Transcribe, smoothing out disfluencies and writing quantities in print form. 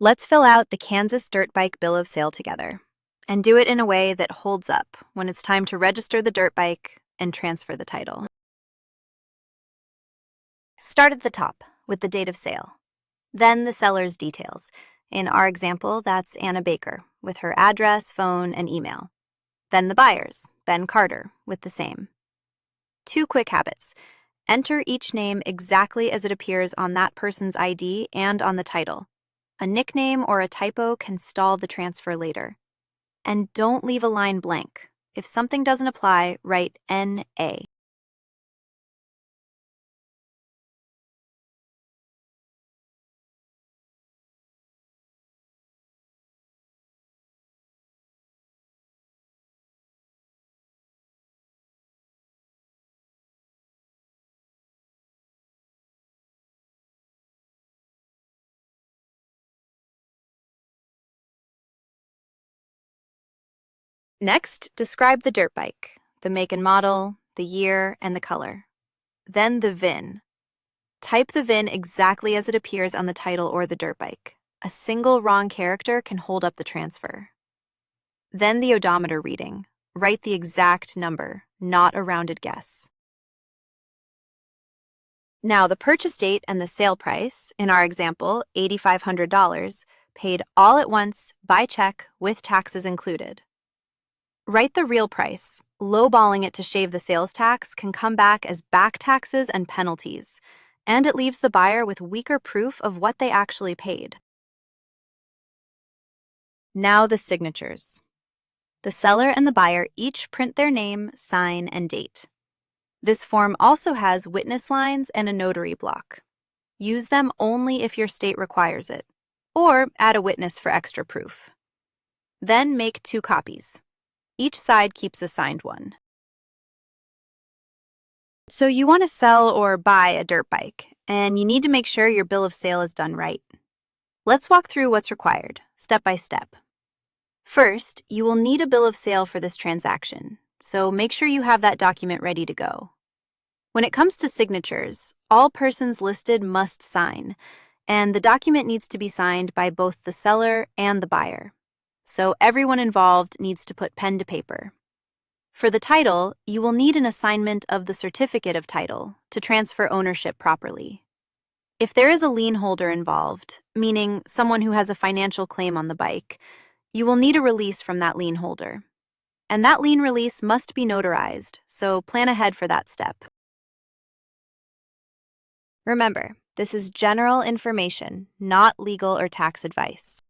Let's fill out the Kansas Dirt Bike Bill of Sale together and do it in a way that holds up when it's time to register the dirt bike and transfer the title. Start at the top with the date of sale, then the seller's details. In our example, that's Anna Baker with her address, phone, and email. Then the buyers, Ben Carter, with the same. 2 quick habits. Enter each name exactly as it appears on that person's ID and on the title. A nickname or a typo can stall the transfer later. And don't leave a line blank. If something doesn't apply, write NA. Next, describe the dirt bike, the make and model, the year, and the color. Then the VIN. Type the VIN exactly as it appears on the title or the dirt bike. A single wrong character can hold up the transfer. Then the odometer reading. Write the exact number, not a rounded guess. Now, the purchase date and the sale price, in our example, $8,500, paid all at once by check with taxes included. Write the real price. Lowballing it to shave the sales tax can come back as back taxes and penalties, and it leaves the buyer with weaker proof of what they actually paid. Now the signatures. The seller and the buyer each print their name, sign, and date. This form also has witness lines and a notary block. Use them only if your state requires it, or add a witness for extra proof. Then make 2 copies. Each side keeps a signed one. So you want to sell or buy a dirt bike, and you need to make sure your bill of sale is done right. Let's walk through what's required, step by step. First, you will need a bill of sale for this transaction, so make sure you have that document ready to go. When it comes to signatures, all persons listed must sign, and the document needs to be signed by both the seller and the buyer. So everyone involved needs to put pen to paper. For the title, you will need an assignment of the certificate of title to transfer ownership properly. If there is a lien holder involved, meaning someone who has a financial claim on the bike, you will need a release from that lien holder. And that lien release must be notarized, so plan ahead for that step. Remember, this is general information, not legal or tax advice.